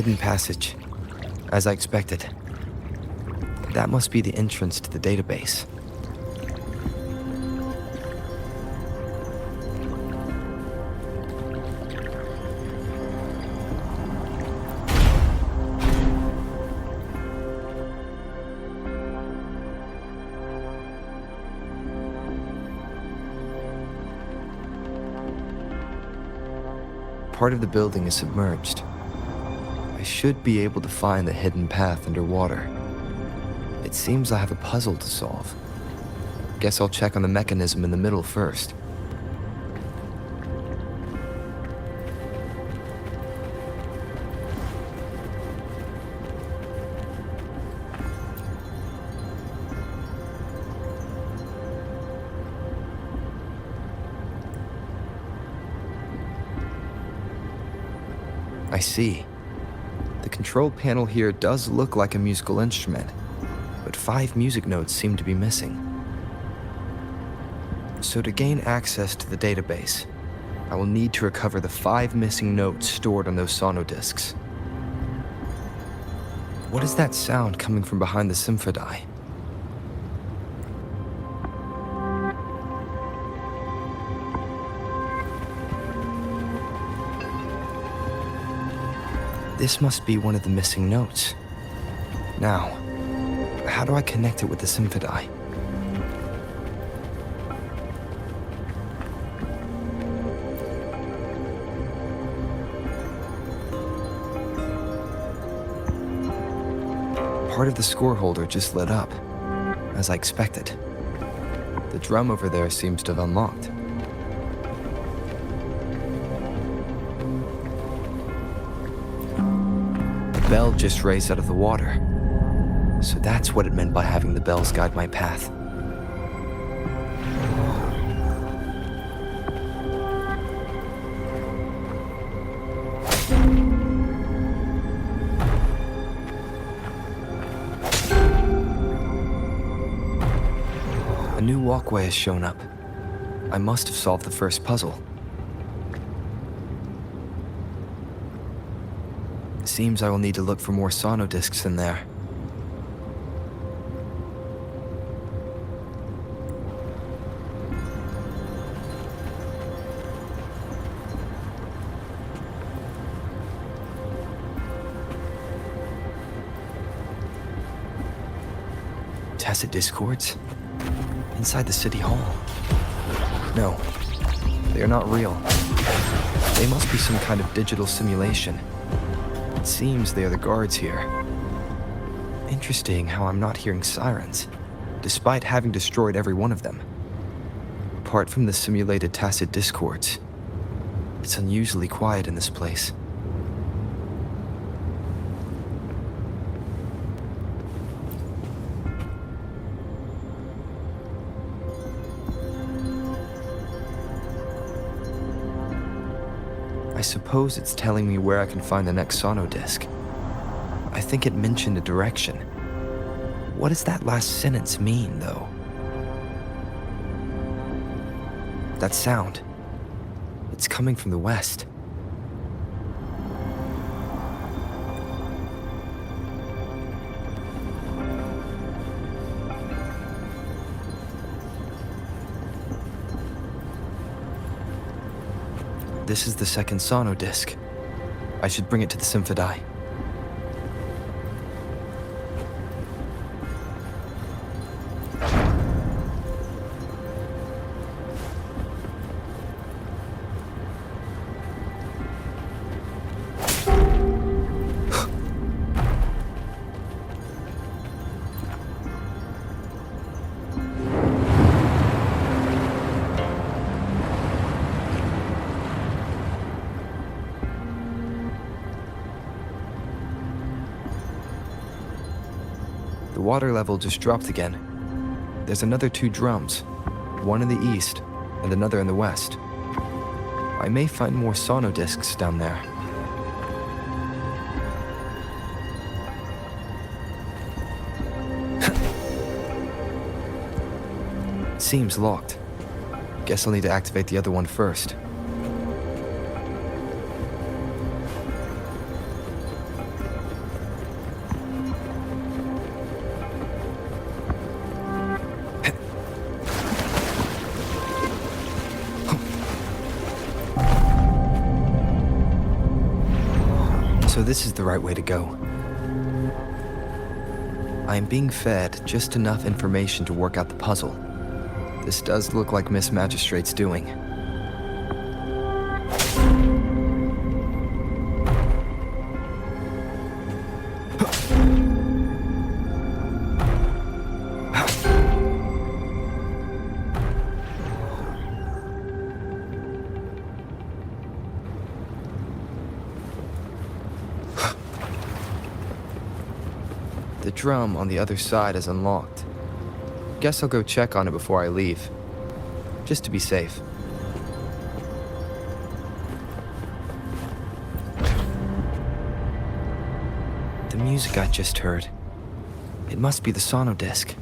hidden passage, as I expected. That must be the entrance to the database. Part of the building is submerged. I should be able to find the hidden path underwater. It seems I have a puzzle to solve. Guess I'll check on the mechanism in the middle first. I see. The control panel here does look like a musical instrument, but 5 music notes seem to be missing. So to gain access to the database, I will need to recover the 5 missing notes stored on those sonodiscs. What is that sound coming from behind the symphony? This must be one of the missing notes. Now, how do I connect it with the symphony? Part of the score holder just lit up, as I expected. The drum over there seems to have unlocked. The bell just raised out of the water. So that's what it meant by having the bells guide my path. A new walkway has shown up. I must have solved the first puzzle. Seems I will need to look for more sonodiscs in there. Tacit discords? Inside the city hall? No, they are not real. They must be some kind of digital simulation. It seems they are the guards here. Interesting how I'm not hearing sirens, despite having destroyed every one of them. Apart from the simulated tacit discords, it's unusually quiet in this place. I suppose it's telling me where I can find the next sonodisc. I think it mentioned a direction. What does that last sentence mean, though? That sound. It's coming from the west. This is the second sonodisc. I should bring it to the symphony. The water level just dropped again. There's another 2 drums, one in the east and another in the west. I may find more sonodiscs down there. Seems locked. Guess I'll need to activate the other one first. this is the right way to go. I am being fed just enough information to work out the puzzle. This does look like Miss Magistrate's doing. The drum on the other side is unlocked. Guess I'll go check on it before I leave, just to be safe. The music I just heard, it must be the sonodisc.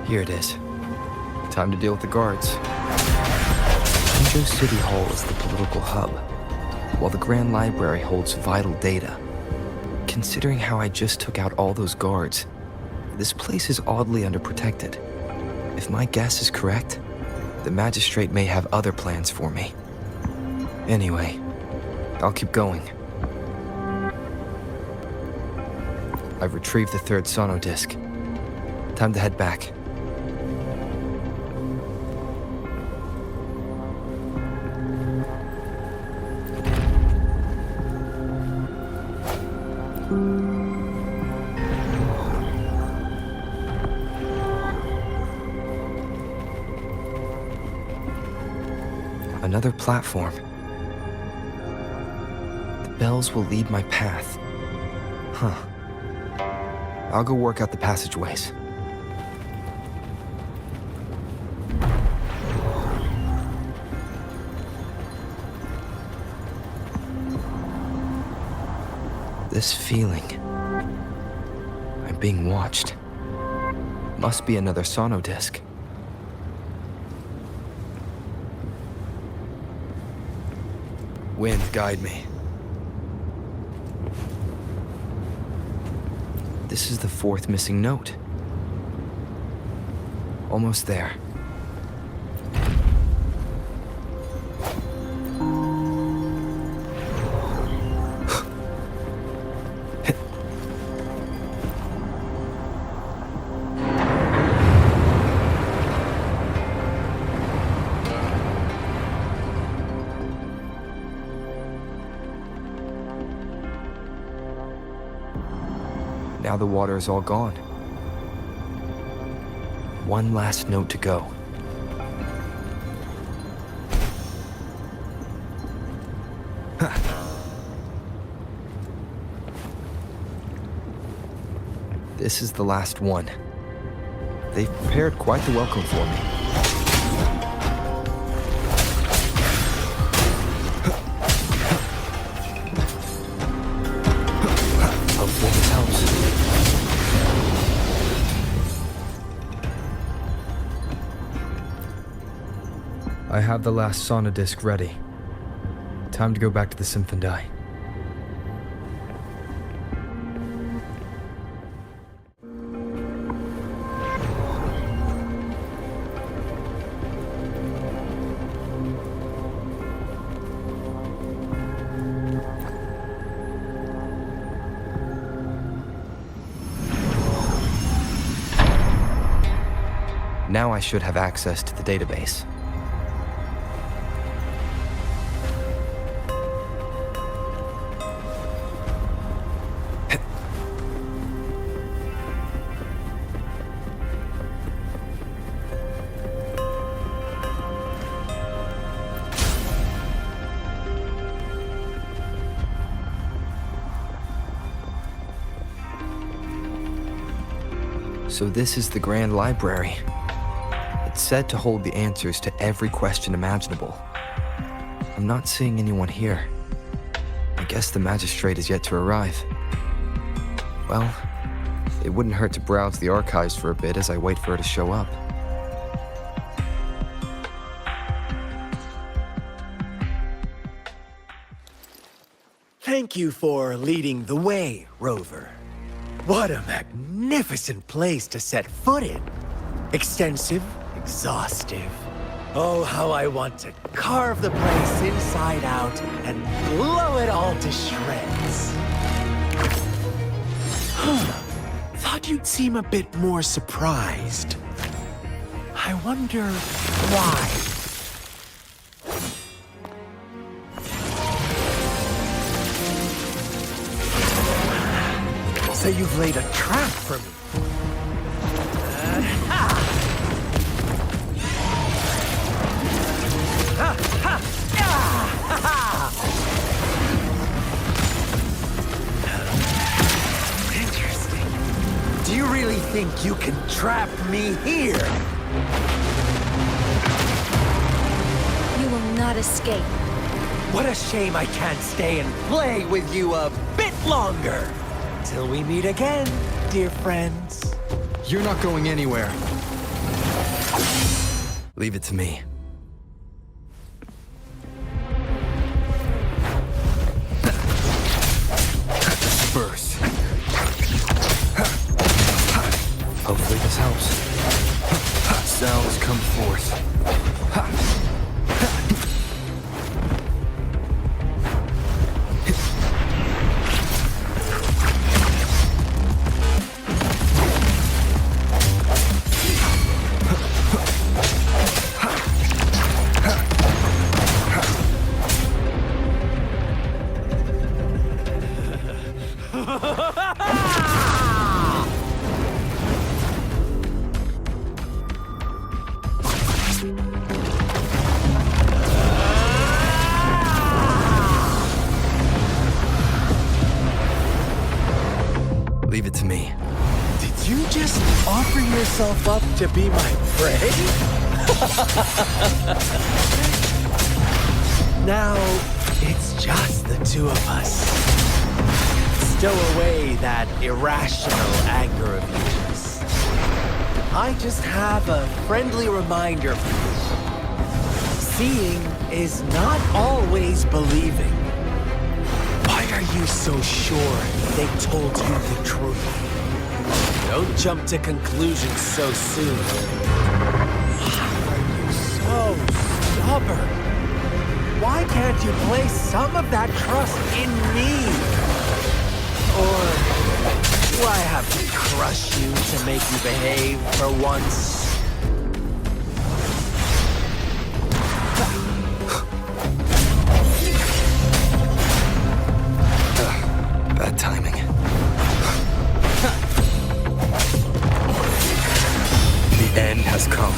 Here it is. Time to deal with the guards. Jinzhou City Hall is the political hub, while the Grand Library holds vital data. Considering how I just took out all those guards, this place is oddly underprotected. If my guess is correct, the magistrate may have other plans for me. Anyway, I'll keep going. I've retrieved the third sonodisc. Time to head back. Another platform. The bells will lead my path. Huh. I'll go work out the passageways. This feeling. I'm being watched. Must be another sonodisc. Wind, guide me. This is the fourth missing note. Almost there. Now the water is all gone. One last note to go. This is the last one. They've prepared quite the welcome for me. Hopefully this helps. I have the last sonodisc ready. Time to go back to the Symphondai. Now I should have access to the database. So this is the Grand Library. It's said to hold the answers to every question imaginable. I'm not seeing anyone here. I guess the magistrate is yet to arrive. Well, it wouldn't hurt to browse the archives for a bit as I wait for her to show up. Thank you for leading the way, Rover. What a magnificent magnificent place to set foot in. Extensive, exhaustive. Oh, how I want to carve the place inside out and blow it all to shreds. Thought you'd seem a bit more surprised. I wonder why. So you've laid a trap for me. Interesting. Do you really think you can trap me here? You will not escape. What a shame I can't stay and play with you a bit longer. Till we meet again, dear friends. You're not going anywhere. Leave it to me. Disperse. Hopefully this helps. Sounds come forth. Leave it to me. Did you just offer yourself up to be my prey? Now, it's just the two of us. Stow away that irrational anger of yours. I just have a friendly reminder for you. Seeing is not always believing. Why are you so sure they told you the truth? Don't jump to conclusions so soon. Why are you so stubborn? Why can't you place some of that trust in me? Or do I have to crush you to make you behave for once? Bad timing. The end has come.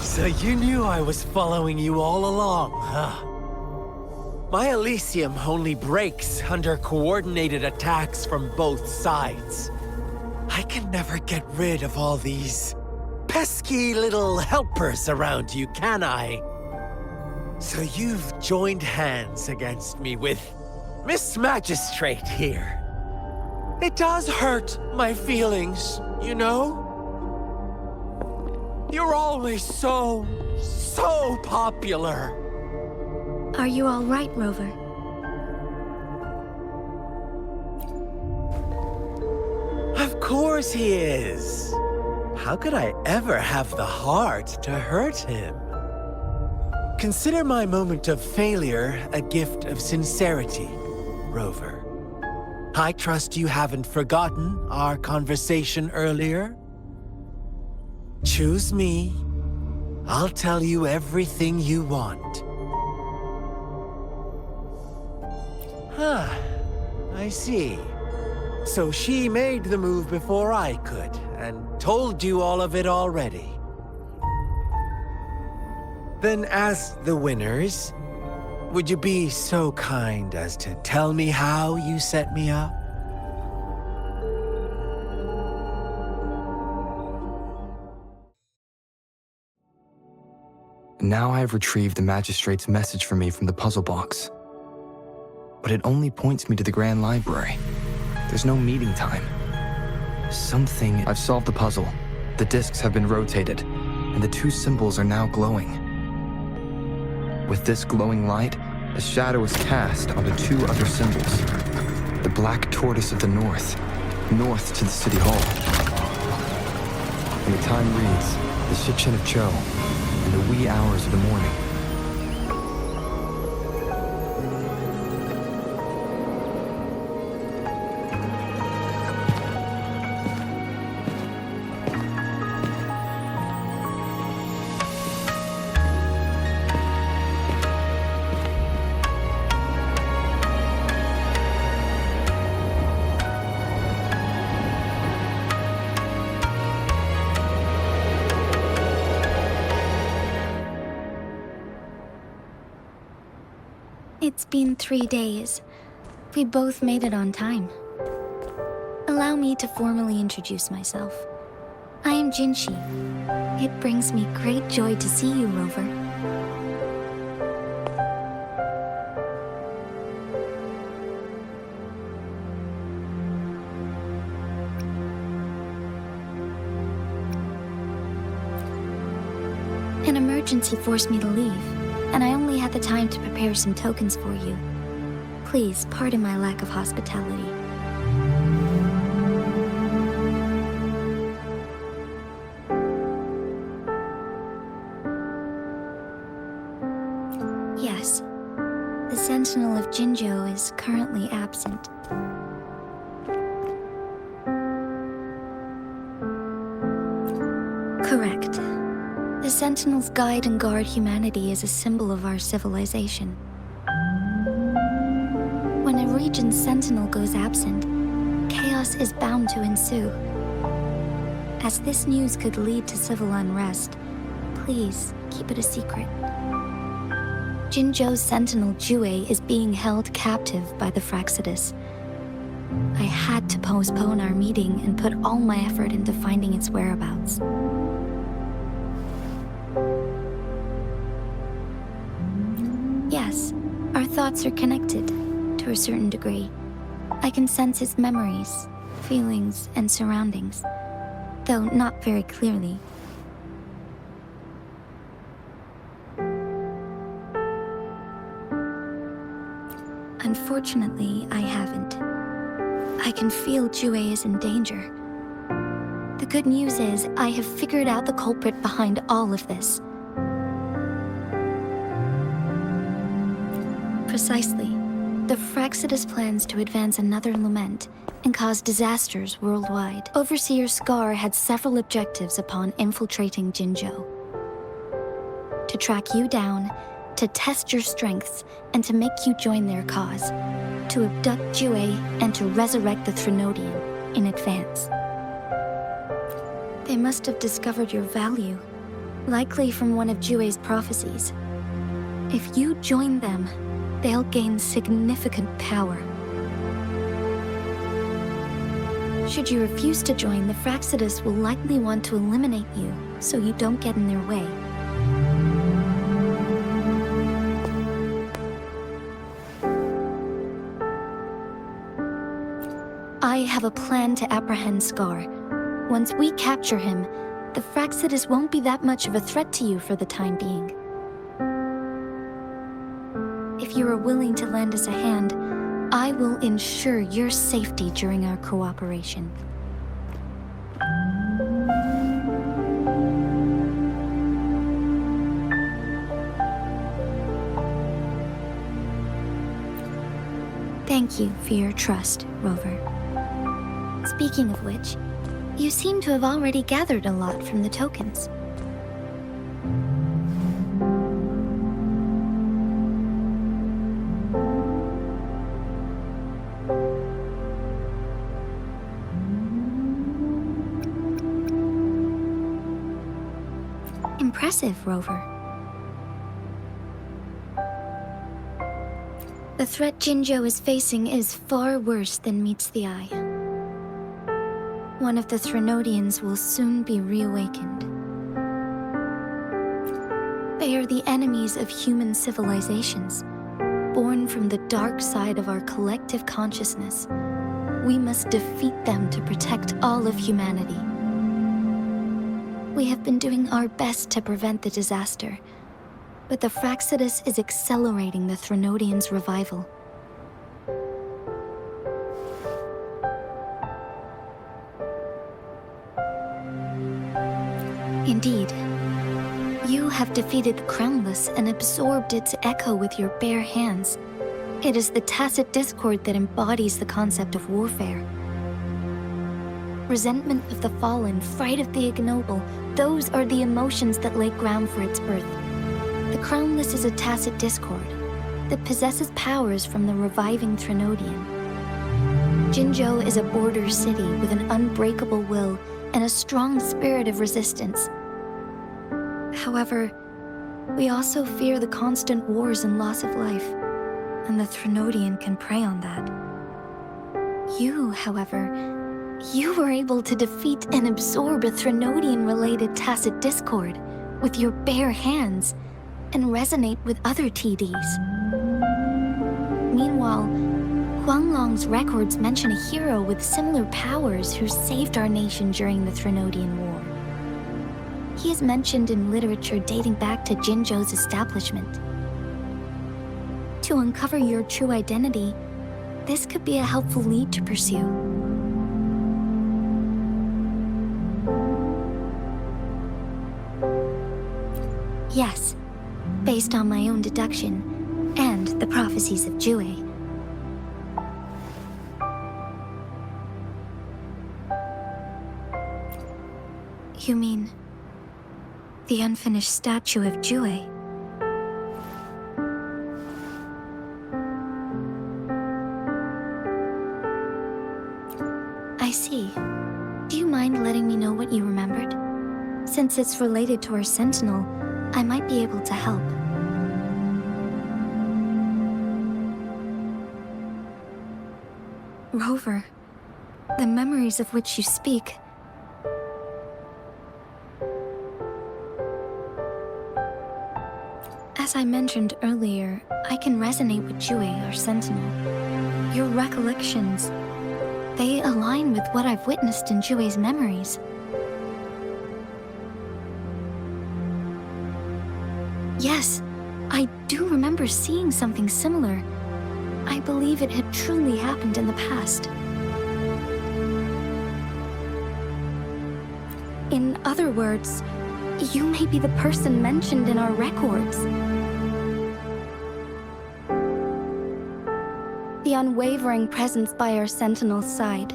So you knew I was following you all along, huh? My Elysium only breaks under coordinated attacks from both sides. I can never get rid of all these pesky little helpers around you, can I? So you've joined hands against me with Miss Magistrate here. It does hurt my feelings, you know? You're always so popular. Are you all right, Rover? Of course he is. How could I ever have the heart to hurt him? Consider my moment of failure a gift of sincerity, Rover. I trust you haven't forgotten our conversation earlier. Choose me. I'll tell you everything you want. Huh. I see. So she made the move before I could, and told you all of it already. Then as the winners, would you be so kind as to tell me how you set me up? Now I have retrieved the magistrate's message for me from the puzzle box. But it only points me to the Grand Library. There's no meeting time. I've solved the puzzle. The discs have been rotated, and the two symbols are now glowing. With this glowing light, a shadow is cast onto two other symbols. The black tortoise of the north to the city hall. And the time reads, the Shichen of Cho, in the wee hours of the morning. It's been 3 days. We both made it on time. Allow me to formally introduce myself. I am Jinzhou. It brings me great joy to see you, Rover. An emergency forced me to leave, and I only had the time to prepare some tokens for you. Please pardon my lack of hospitality. Yes, the Sentinel of Jinzhou is currently absent. Correct. The Sentinels guide and guard humanity as a symbol of our civilization. When a region's sentinel goes absent, chaos is bound to ensue. As this news could lead to civil unrest, please keep it a secret. Jinzhou's sentinel Jue is being held captive by the Fraxidus. I had to postpone our meeting and put all my effort into finding its whereabouts. Yes, our thoughts are connected, to a certain degree. I can sense his memories, feelings, and surroundings, though not very clearly. Unfortunately, I haven't. I can feel Jue is in danger. The good news is, I have figured out the culprit behind all of this. Precisely. The Fraxidus plans to advance another lament and cause disasters worldwide. Overseer Scar had several objectives upon infiltrating Jinzhou. To track you down, to test your strengths, and to make you join their cause. To abduct Jue and to resurrect the Threnodian in advance. They must have discovered your value, likely from one of Jue's prophecies. If you join them, they'll gain significant power. Should you refuse to join, the Fraxidus will likely want to eliminate you, so you don't get in their way. I have a plan to apprehend Scar. Once we capture him, the Fraxidus won't be that much of a threat to you for the time being. If you are willing to lend us a hand, I will ensure your safety during our cooperation. Thank you for your trust, Rover. Speaking of which, you seem to have already gathered a lot from the tokens. Impressive, Rover. The threat Jinzhou is facing is far worse than meets the eye. One of the Threnodians will soon be reawakened. They are the enemies of human civilizations, born from the dark side of our collective consciousness. We must defeat them to protect all of humanity. We have been doing our best to prevent the disaster, but the Fractsidus is accelerating the Threnodians' revival. Indeed, you have defeated the Crownless and absorbed its echo with your bare hands. It is the tacit discord that embodies the concept of warfare. Resentment of the fallen, fright of the ignoble, those are the emotions that lay ground for its birth. The Crownless is a tacit discord that possesses powers from the reviving Threnodian. Jinzhou is a border city with an unbreakable will and a strong spirit of resistance. However, we also fear the constant wars and loss of life, and the Threnodian can prey on that. You, however, you were able to defeat and absorb a Threnodian-related tacit discord with your bare hands and resonate with other TDs. Meanwhile, Huanglong's records mention a hero with similar powers who saved our nation during the Threnodian War. He is mentioned in literature dating back to Jinzhou's establishment. To uncover your true identity, this could be a helpful lead to pursue. Yes, based on my own deduction and the prophecies of Jiwei. You mean the unfinished statue of Jiwei? I see. Do you mind letting me know what you remembered? Since it's related to our sentinel, I might be able to help. Rover, the memories of which you speak. As I mentioned earlier, I can resonate with Jiwei, our sentinel. Your recollections, they align with what I've witnessed in Jiwei's memories. Yes, I do remember seeing something similar. I believe it had truly happened in the past. In other words, you may be the person mentioned in our records. The unwavering presence by our sentinel's side,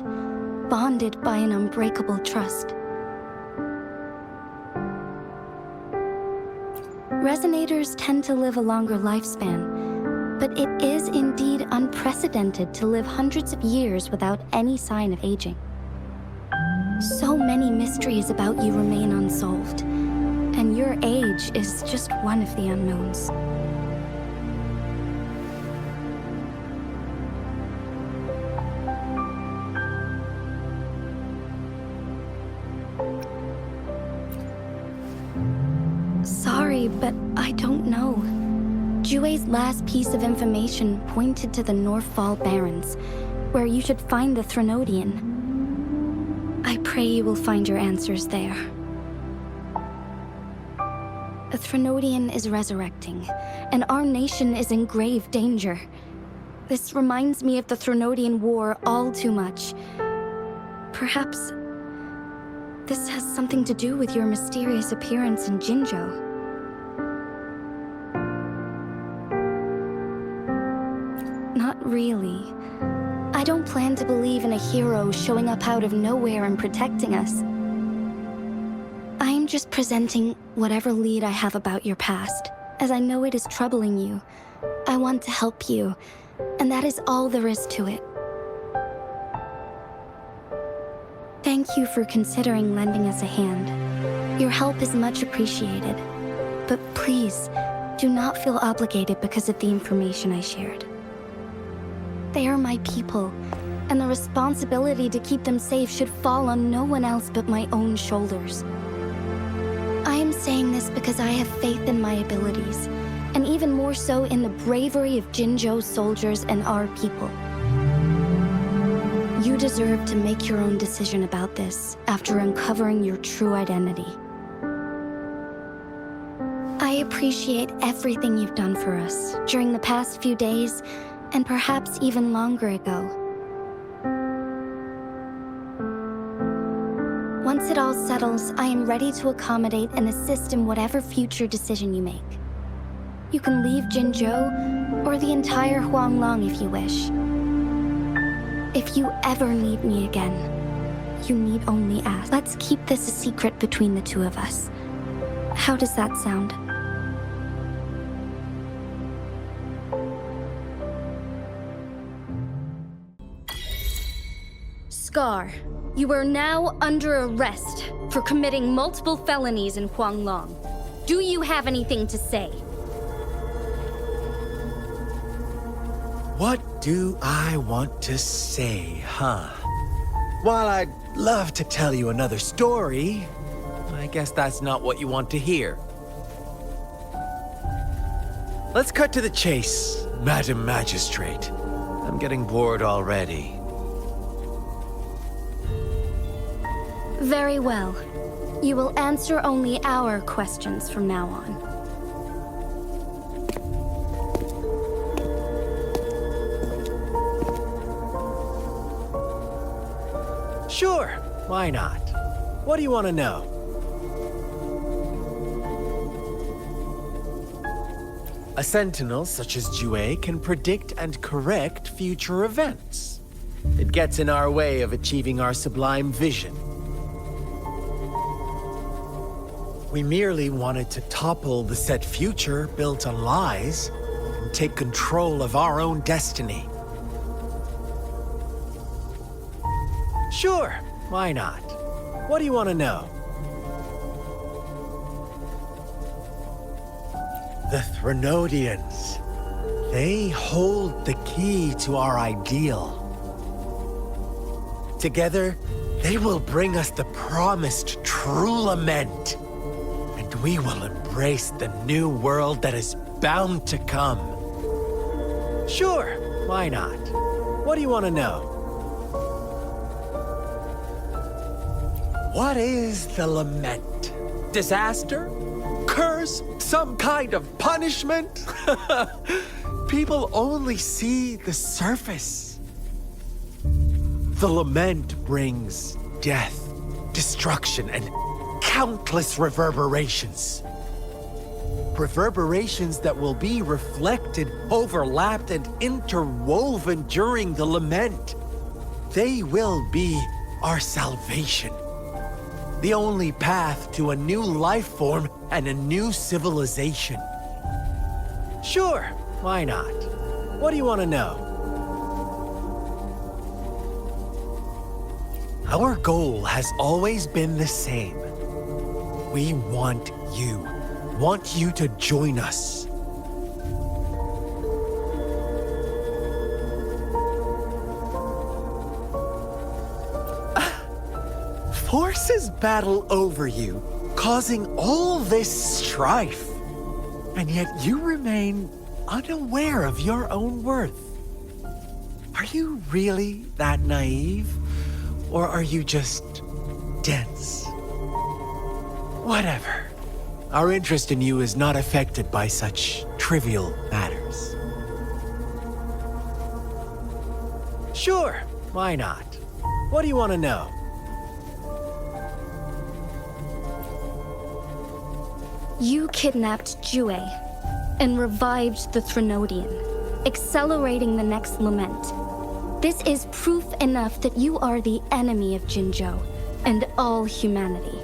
bonded by an unbreakable trust. Resonators tend to live a longer lifespan, but it is indeed unprecedented to live hundreds of years without any sign of aging. So many mysteries about you remain unsolved, and your age is just one of the unknowns. Sorry, but I don't know. Jiwei's last piece of information pointed to the Northfall Barrens, where you should find the Threnodian. I pray you will find your answers there. The Threnodian is resurrecting, and our nation is in grave danger. This reminds me of the Threnodian War all too much. Perhaps this has something to do with your mysterious appearance in Jinzhou. Not really. I don't plan to believe in a hero showing up out of nowhere and protecting us. I am just presenting whatever lead I have about your past, as I know it is troubling you. I want to help you, and that is all there is to it. Thank you for considering lending us a hand. Your help is much appreciated, but please, do not feel obligated because of the information I shared. They are my people, and the responsibility to keep them safe should fall on no one else but my own shoulders. I am saying this because I have faith in my abilities, and even more so in the bravery of Jinzhou's soldiers and our people. You deserve to make your own decision about this after uncovering your true identity. I appreciate everything you've done for us during the past few days, and perhaps even longer ago. Once it all settles, I am ready to accommodate and assist in whatever future decision you make. You can leave Jinzhou, or the entire Huanglong if you wish. If you ever need me again, you need only ask. Let's keep this a secret between the two of us. How does that sound? Scar, you are now under arrest for committing multiple felonies in Huanglong. Do you have anything to say? What do I want to say, huh? While I'd love to tell you another story, I guess that's not what you want to hear. Let's cut to the chase, Madam Magistrate. I'm getting bored already. Very well. You will answer only our questions from now on. Sure, why not? What do you want to know? A sentinel such as Jue can predict and correct future events. It gets in our way of achieving our sublime vision. We merely wanted to topple the set future built on lies and take control of our own destiny. Sure, why not? What do you want to know? The Threnodians. They hold the key to our ideal. Together, they will bring us the promised true lament. And we will embrace the new world that is bound to come. Sure, why not? What do you want to know? What is the lament? Disaster? Curse? Some kind of punishment? People only see the surface. The lament brings death, destruction, and countless reverberations. Reverberations that will be reflected, overlapped, and interwoven during the lament. They will be our salvation. The only path to a new life form and a new civilization. Sure, why not? What do you want to know? Our goal has always been the same. We want you to join us. Forces battle over you, causing all this strife. And yet you remain unaware of your own worth. Are you really that naive? Or are you just dense? Whatever. Our interest in you is not affected by such trivial matters. Sure, why not? What do you want to know? You kidnapped Jue and revived the Threnodian, accelerating the next lament. This is proof enough that you are the enemy of Jinzhou and all humanity.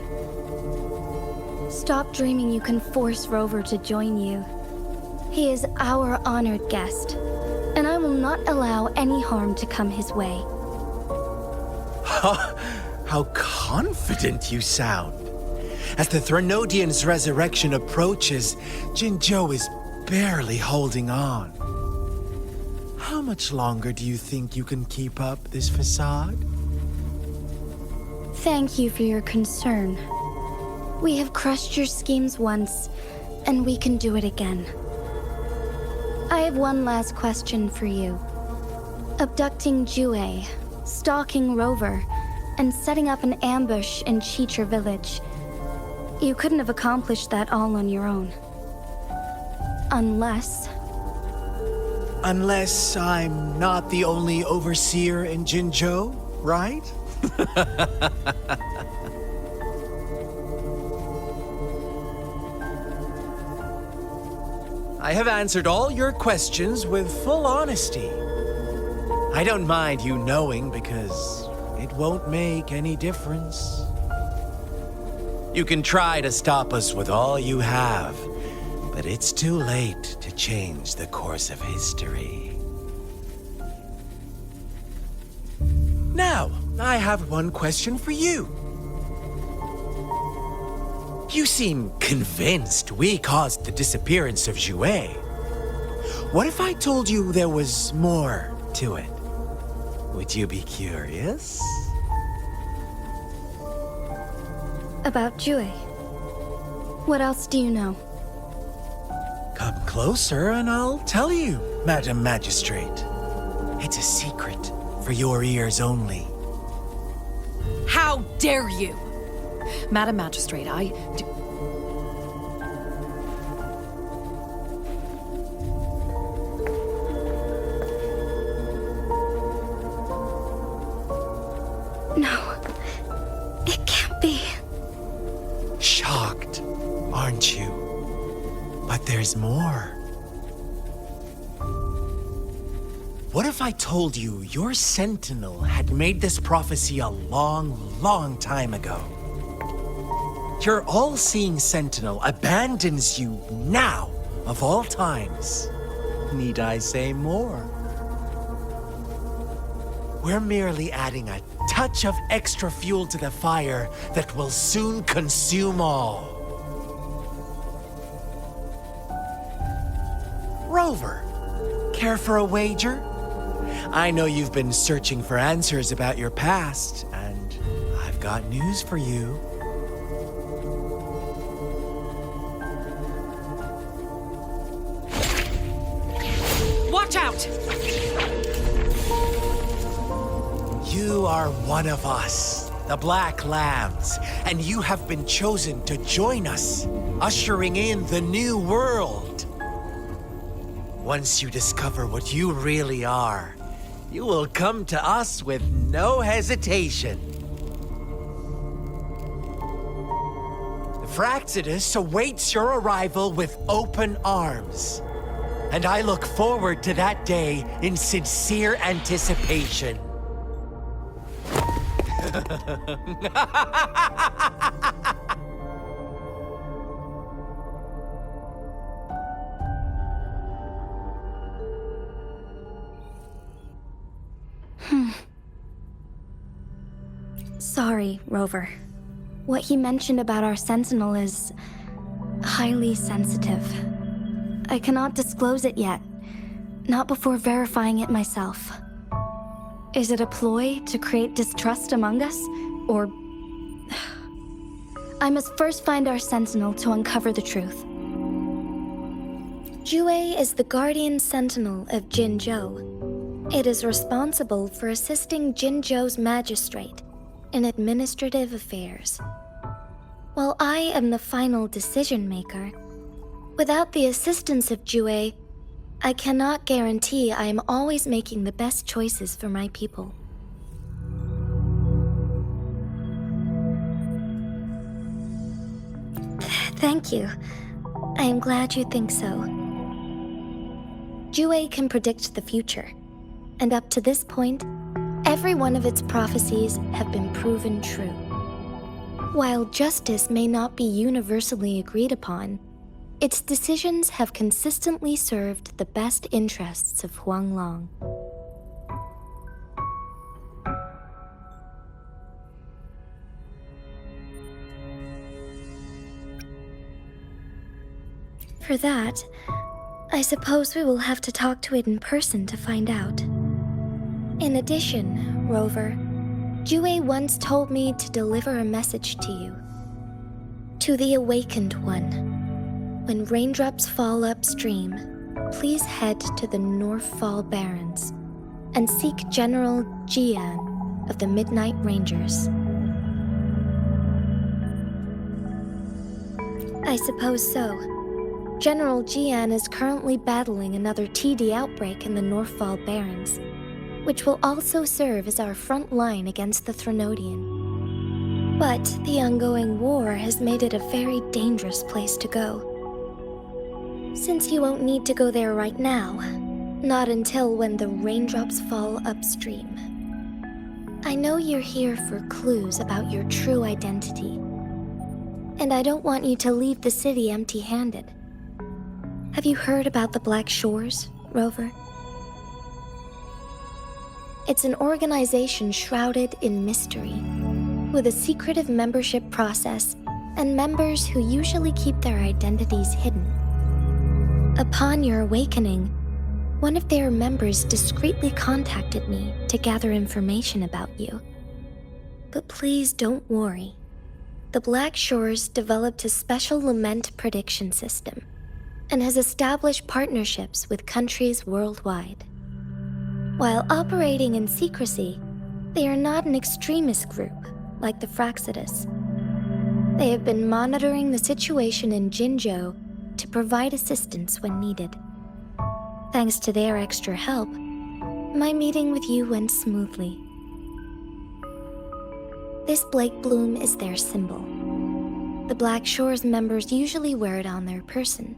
Stop dreaming you can force Rover to join you. He is our honored guest, and I will not allow any harm to come his way. How confident you sound. As the Threnodian's resurrection approaches, Jinzhou is barely holding on. How much longer do you think you can keep up this facade? Thank you for your concern. We have crushed your schemes once, and we can do it again. I have one last question for you. Abducting Jue, stalking Rover, and setting up an ambush in Cheater village. You couldn't have accomplished that all on your own. Unless I'm not the only overseer in Jinzhou, right? I have answered all your questions with full honesty. I don't mind you knowing because it won't make any difference. You can try to stop us with all you have, but it's too late to change the course of history. Now, I have one question for you. You seem convinced we caused the disappearance of Jue. What if I told you there was more to it? Would you be curious? about Jue. What else do you know? Come closer and I'll tell you, Madam Magistrate. It's a secret for your ears only. How dare you! Madam Magistrate, No, it can't be. Shocked, aren't you? But there's more. What if I told you your sentinel had made this prophecy a long, long time ago? Your all-seeing sentinel abandons you now, of all times. Need I say more? We're merely adding a touch of extra fuel to the fire that will soon consume all. Rover, care for a wager? I know you've been searching for answers about your past, and I've got news for you. watch out! You are one of us, the Black Lambs, and you have been chosen to join us, ushering in the new world. Once you discover what you really are, you will come to us with no hesitation. The Fraxidus awaits your arrival with open arms, and I look forward to that day in sincere anticipation. Sorry, Rover. What he mentioned about our sentinel is highly sensitive. I cannot disclose it yet, not before verifying it myself. Is it a ploy to create distrust among us, or... I must first find our sentinel to uncover the truth. Jue is the guardian sentinel of Jinzhou. It is responsible for assisting Jinzhou's magistrate in administrative affairs. While I am the final decision maker, without the assistance of Jue, I cannot guarantee I am always making the best choices for my people. Thank you. I am glad you think so. Jue can predict the future, and up to this point, every one of its prophecies have been proven true. While justice may not be universally agreed upon, its decisions have consistently served the best interests of Huanglong. For that, I suppose we will have to talk to it in person to find out. In addition, Rover, Jue once told me to deliver a message to you. To the Awakened One, when raindrops fall upstream, please head to the Northfall Barrens and seek General Jian of the Midnight Rangers. I suppose so. General Jian is currently battling another TD outbreak in the Northfall Barrens, which will also serve as our front line against the Threnodian. But the ongoing war has made it a very dangerous place to go. Since you won't need to go there right now, not until when the raindrops fall upstream. I know you're here for clues about your true identity, and I don't want you to leave the city empty-handed. Have you heard about the Black Shores, Rover? It's an organization shrouded in mystery, with a secretive membership process and members who usually keep their identities hidden. Upon your awakening, one of their members discreetly contacted me to gather information about you. But please don't worry. The Black Shores developed a special lament prediction system and has established partnerships with countries worldwide. While operating in secrecy, they are not an extremist group like the Fraxidus. They have been monitoring the situation in Jinzhou to provide assistance when needed. Thanks to their extra help, my meeting with you went smoothly. This Blake Bloom is their symbol. The Black Shores members usually wear it on their person.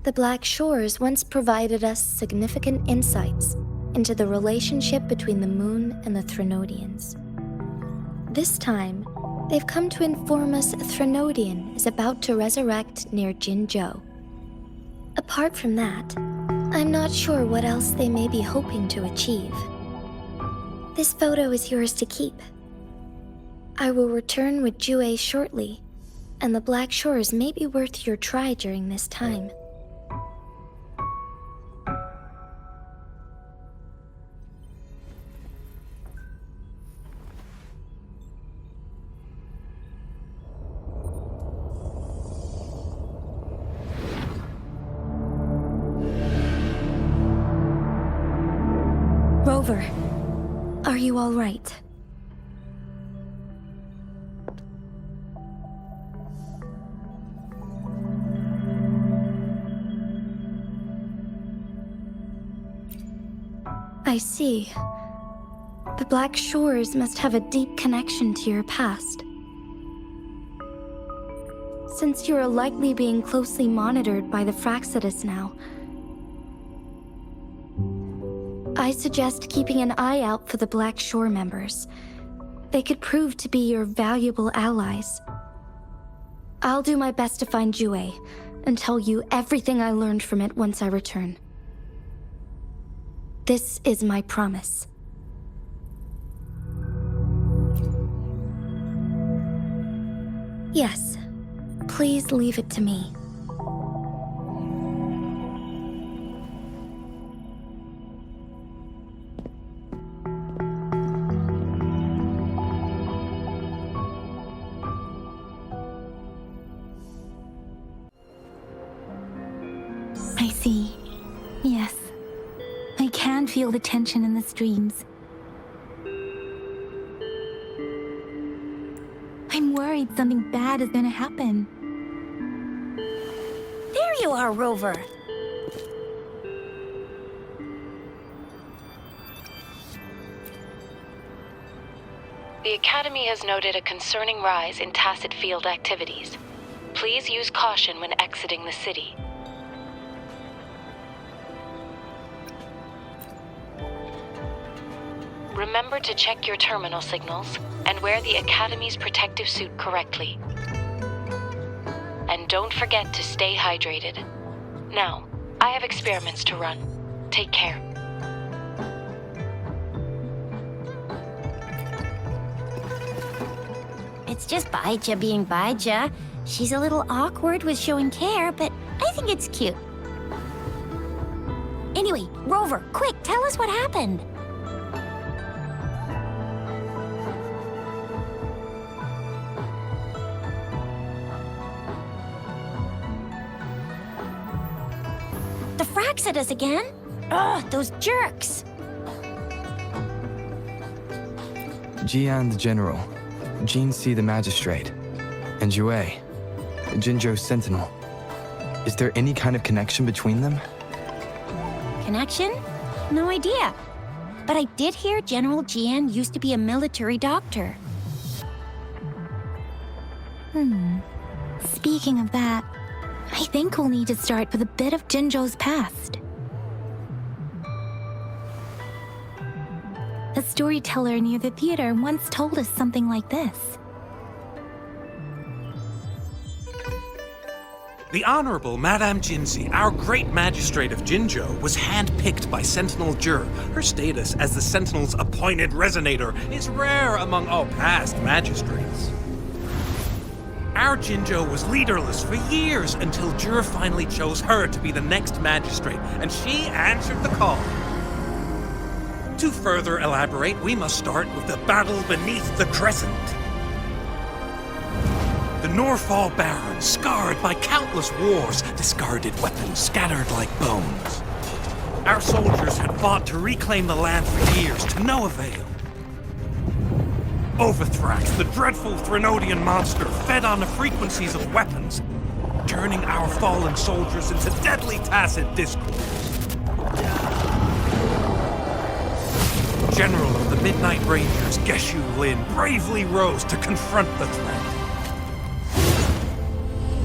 The Black Shores once provided us significant insights into the relationship between the moon and the Threnodians. This time, they've come to inform us a Threnodian is about to resurrect near Jinzhou. Apart from that, I'm not sure what else they may be hoping to achieve. This photo is yours to keep. I will return with Jue shortly, and the Black Shores may be worth your try during this time. Rover, are you all right? I see. The Black Shores must have a deep connection to your past. Since you are likely being closely monitored by the Fraxidus now, I suggest keeping an eye out for the Black Shore members. They could prove to be your valuable allies. I'll do my best to find Jue and tell you everything I learned from it once I return. This is my promise. Yes, please leave it to me. I see. Yes. I can feel the tension in the streams. I'm worried something bad is gonna happen. There you are, Rover. The Academy has noted a concerning rise in tacit field activities. Please use caution when exiting the city. Remember to check your terminal signals and wear the Academy's protective suit correctly. And don't forget to stay hydrated. Now, I have experiments to run. Take care. It's just Baija being Baija. She's a little awkward with showing care, but I think it's cute. Anyway, Rover, quick, tell us what happened. The frags at us again? Ugh, those jerks! Jian the general, Jinzhou the magistrate, and Jue, Jinzhou sentinel. Is there any kind of connection between them? Connection? No idea. But I did hear General Jian used to be a military doctor. Speaking of that, I think we'll need to start with a bit of Jinzhou's past. A storyteller near the theater once told us something like this. The Honorable Madame Jinzhou, our great magistrate of Jinzhou, was handpicked by Sentinel Jur. Her status as the Sentinel's appointed resonator is rare among all past magistrates. Our Jinzhou was leaderless for years until Jur finally chose her to be the next magistrate, and she answered the call. To further elaborate, we must start with the battle beneath the Crescent. The Norfall Barons, scarred by countless wars, discarded weapons scattered like bones. Our soldiers had fought to reclaim the land for years, to no avail. Overthrax, the dreadful Threnodian monster, fed on the frequencies of weapons, turning our fallen soldiers into deadly tacit discords. General of the Midnight Rangers, Geshu Lin, bravely rose to confront the threat.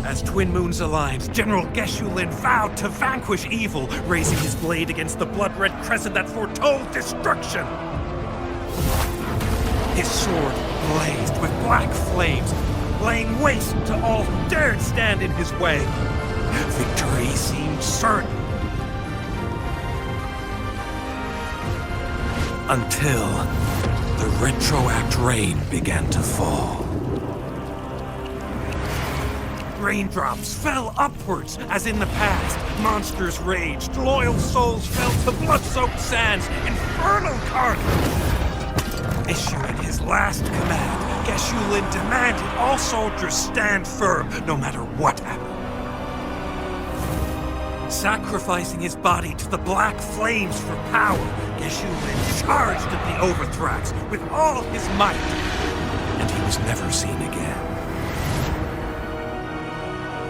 As Twin Moons aligned, General Geshu Lin vowed to vanquish evil, raising his blade against the blood-red crescent that foretold destruction. His sword blazed with black flames, laying waste to all who dared stand in his way. Victory seemed certain. Until the retroact rain began to fall. Raindrops fell upwards, as in the past. Monsters raged, loyal souls fell to blood-soaked sands, infernal carnage. Issuing his last command, Geshu Lin demanded all soldiers stand firm, no matter what happened. Sacrificing his body to the black flames for power, Geshu Lin charged at the Overthrax with all his might, and he was never seen again.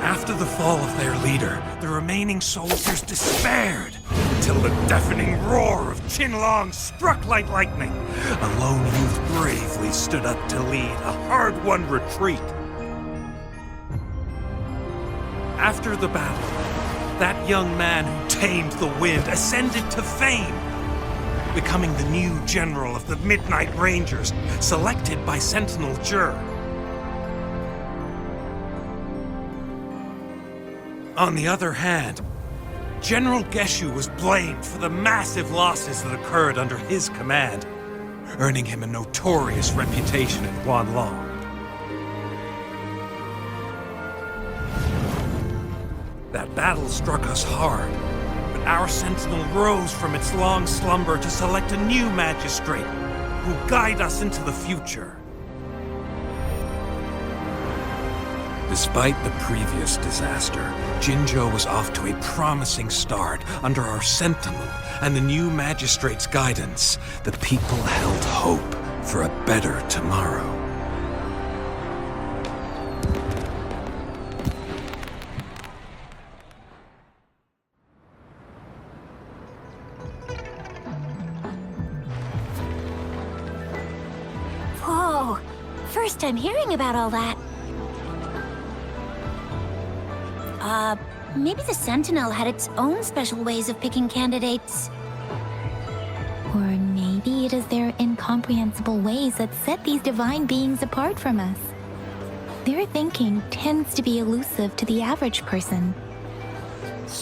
After the fall of their leader, the remaining soldiers despaired, until the deafening roar of Huanglong struck like lightning. A lone youth bravely stood up to lead a hard-won retreat. After the battle, that young man who tamed the wind ascended to fame, becoming the new general of the Midnight Rangers, selected by Sentinel Jur. On the other hand, General Geshu was blamed for the massive losses that occurred under his command, earning him a notorious reputation in Huanglong. That battle struck us hard, but our sentinel rose from its long slumber to select a new magistrate who will guide us into the future. Despite the previous disaster, Jinzhou was off to a promising start under our sentinel and the new magistrate's guidance. The people held hope for a better tomorrow. Whoa, first time hearing about all that. Maybe the Sentinel had its own special ways of picking candidates. Or maybe it is their incomprehensible ways that set these divine beings apart from us. Their thinking tends to be elusive to the average person.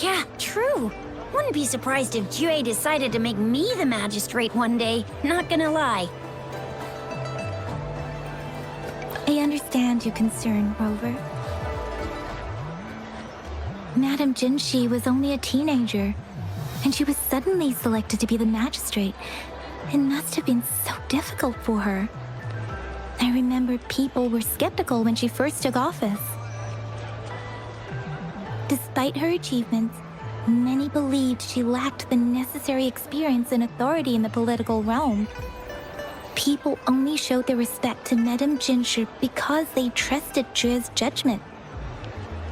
Yeah, true. Wouldn't be surprised if Jue decided to make me the magistrate one day, not gonna lie. I understand your concern, Rover. Madame Jinzhou was only a teenager, and she was suddenly selected to be the magistrate. It must have been so difficult for her. I remember people were skeptical when she first took office. Despite her achievements, many believed she lacked the necessary experience and authority in the political realm. People only showed their respect to Madame Jinzhou because they trusted Jue's judgment.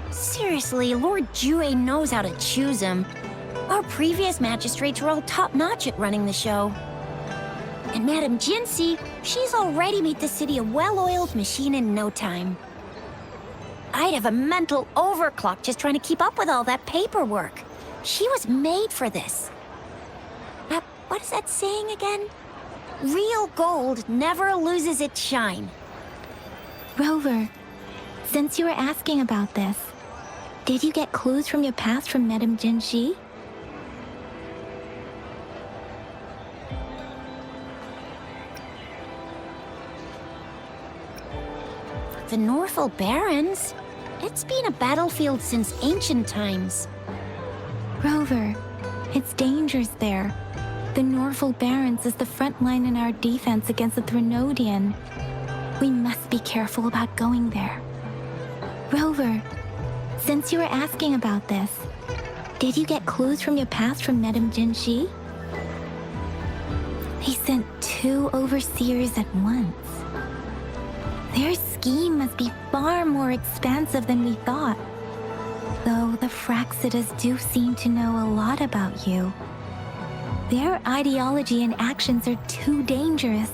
Seriously, Lord Jue knows how to choose him. Our previous magistrates were all top-notch at running the show. And Madame Jinzhou, she's already made the city a well-oiled machine in no time. I'd have a mental overclock just trying to keep up with all that paperwork. She was made for this. What is that saying again? Real gold never loses its shine. Rover, since you were asking about this, did you get clues from your past from Madame Jinzhou? The Norfolk Barrens? It's been a battlefield since ancient times. Rover, it's dangerous there. The Norfolk Barrens is the front line in our defense against the Threnodian. We must be careful about going there. Rover, since you were asking about this, did you get clues from your past from Madame Jinzhou? They sent 2 overseers at once. Their scheme must be far more expansive than we thought. Though the Fraxidas do seem to know a lot about you. Their ideology and actions are too dangerous.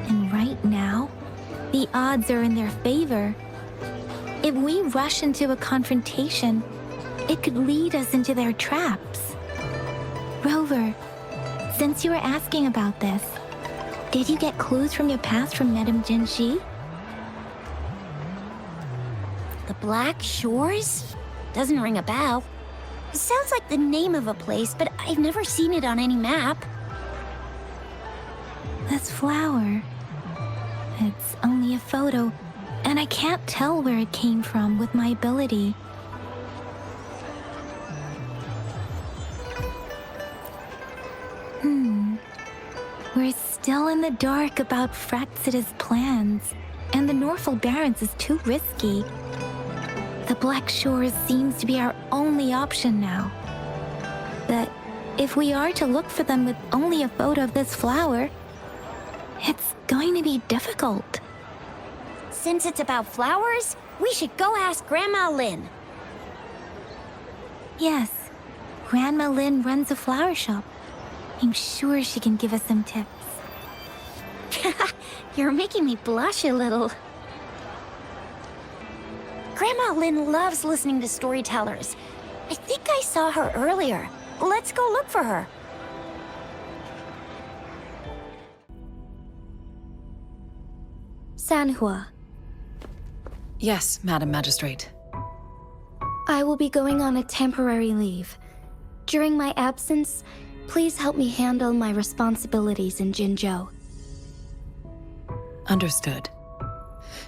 And right now, the odds are in their favor. If we rush into a confrontation, it could lead us into their traps. Rover, since you were asking about this, did you get clues from your past from Madame Jinzhou? The Black Shores? Doesn't ring a bell. It sounds like the name of a place, but I've never seen it on any map. This flower. It's only a photo, and I can't tell where it came from with my ability. We're still in the dark about Fraxida's plans, and the Norfolk Barrens is too risky. The Black Shores seems to be our only option now. But if we are to look for them with only a photo of this flower, it's going to be difficult. Since it's about flowers, we should go ask Grandma Lin. Yes, Grandma Lin runs a flower shop. I'm sure she can give us some tips. You're making me blush a little. Grandma Lin loves listening to storytellers. I think I saw her earlier. Let's go look for her. Sanhua, Yes, Madam Magistrate. I will be going on a temporary leave. During my absence, please help me handle my responsibilities in Jinzhou. Understood.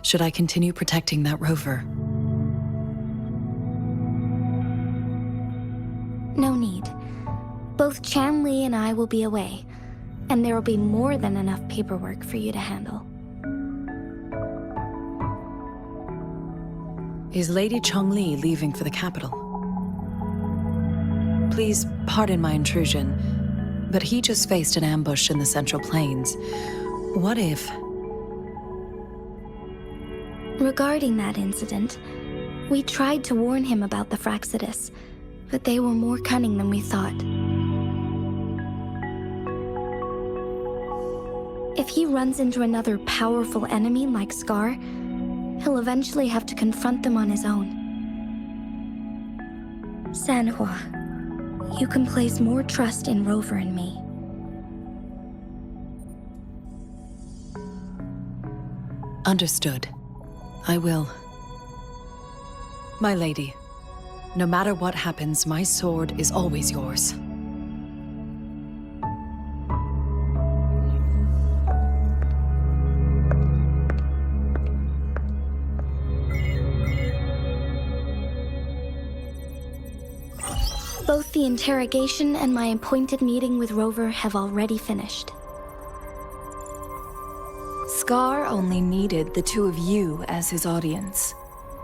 Should I continue protecting that rover? No need. Both Chanli and I will be away, and there will be more than enough paperwork for you to handle. Is Lady Chongli leaving for the capital? Please pardon my intrusion, but he just faced an ambush in the Central Plains. What if... Regarding that incident, we tried to warn him about the Fraxidas, but they were more cunning than we thought. If he runs into another powerful enemy like Scar, he'll eventually have to confront them on his own. Sanhua, you can place more trust in Rover and me. Understood. I will. My lady, no matter what happens, my sword is always yours. Both the interrogation and my appointed meeting with Rover have already finished. Scar only needed the two of you as his audience.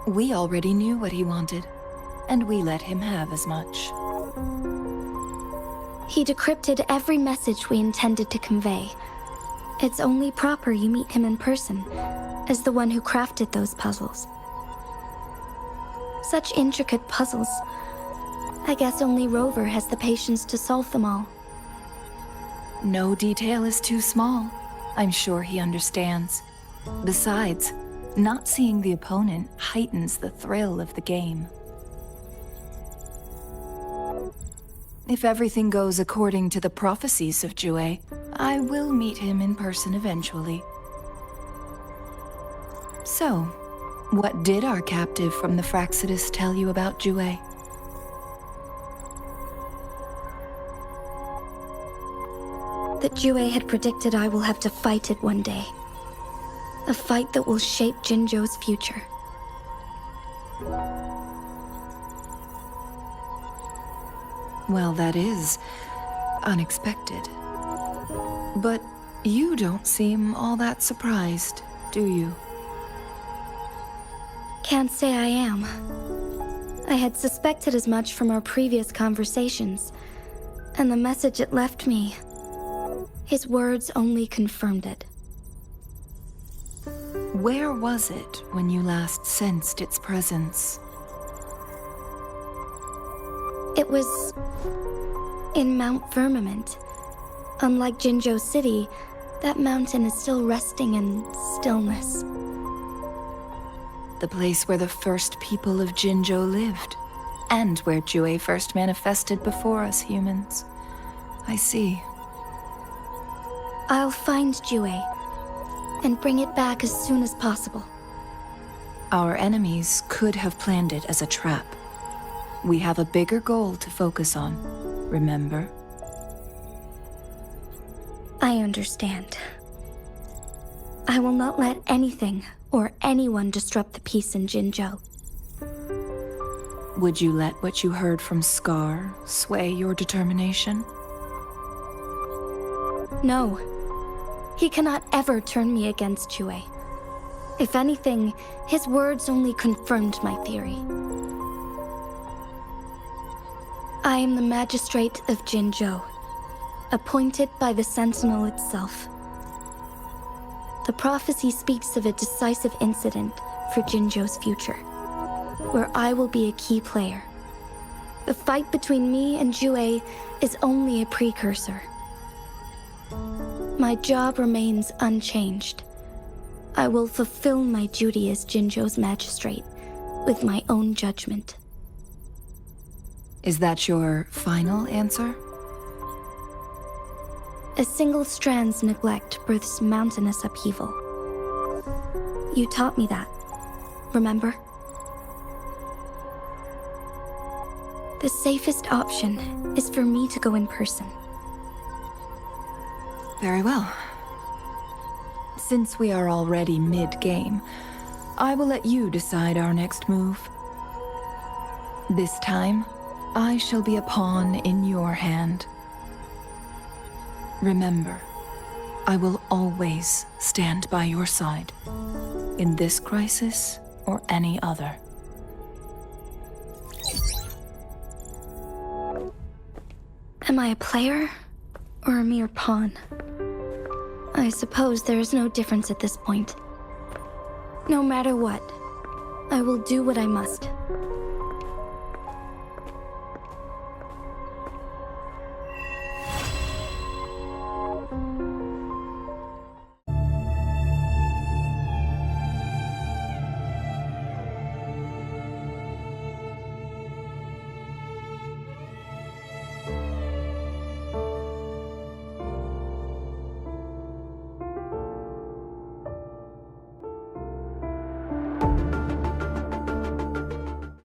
We already knew what he wanted, and we let him have as much. He decrypted every message we intended to convey. It's only proper you meet him in person, as the one who crafted those puzzles. Such intricate puzzles. I guess only Rover has the patience to solve them all. No detail is too small. I'm sure he understands. Besides, not seeing the opponent heightens the thrill of the game. If everything goes according to the prophecies of Jue, I will meet him in person eventually. So, what did our captive from the Fraxidus tell you about Jue? That Jue had predicted I will have to fight it one day. A fight that will shape Jinzhou's future. Well, that is unexpected. But you don't seem all that surprised, do you? Can't say I am. I had suspected as much from our previous conversations, and the message it left me, his words only confirmed it. Where was it when you last sensed its presence? It was in Mount Firmament. Unlike Jinzhou City, that mountain is still resting in stillness. The place where the first people of Jinzhou lived, and where Jue first manifested before us humans. I see. I'll find Jue and bring it back as soon as possible. Our enemies could have planned it as a trap. We have a bigger goal to focus on, remember? I understand. I will not let anything or anyone disrupt the peace in Jinzhou. Would you let what you heard from Scar sway your determination? No. He cannot ever turn me against Jue. If anything, his words only confirmed my theory. I am the magistrate of Jinzhou, appointed by the Sentinel itself. The prophecy speaks of a decisive incident for Jinzhou's future, where I will be a key player. The fight between me and Jue is only a precursor. My job remains unchanged. I will fulfill my duty as Jinzhou's magistrate with my own judgment. Is that your final answer? A single strand's neglect births mountainous upheaval. You taught me that, remember? The safest option is for me to go in person. Very well. Since we are already mid-game, I will let you decide our next move. This time, I shall be a pawn in your hand. Remember, I will always stand by your side, in this crisis or any other. Am I a player or a mere pawn? I suppose there is no difference at this point. No matter what, I will do what I must.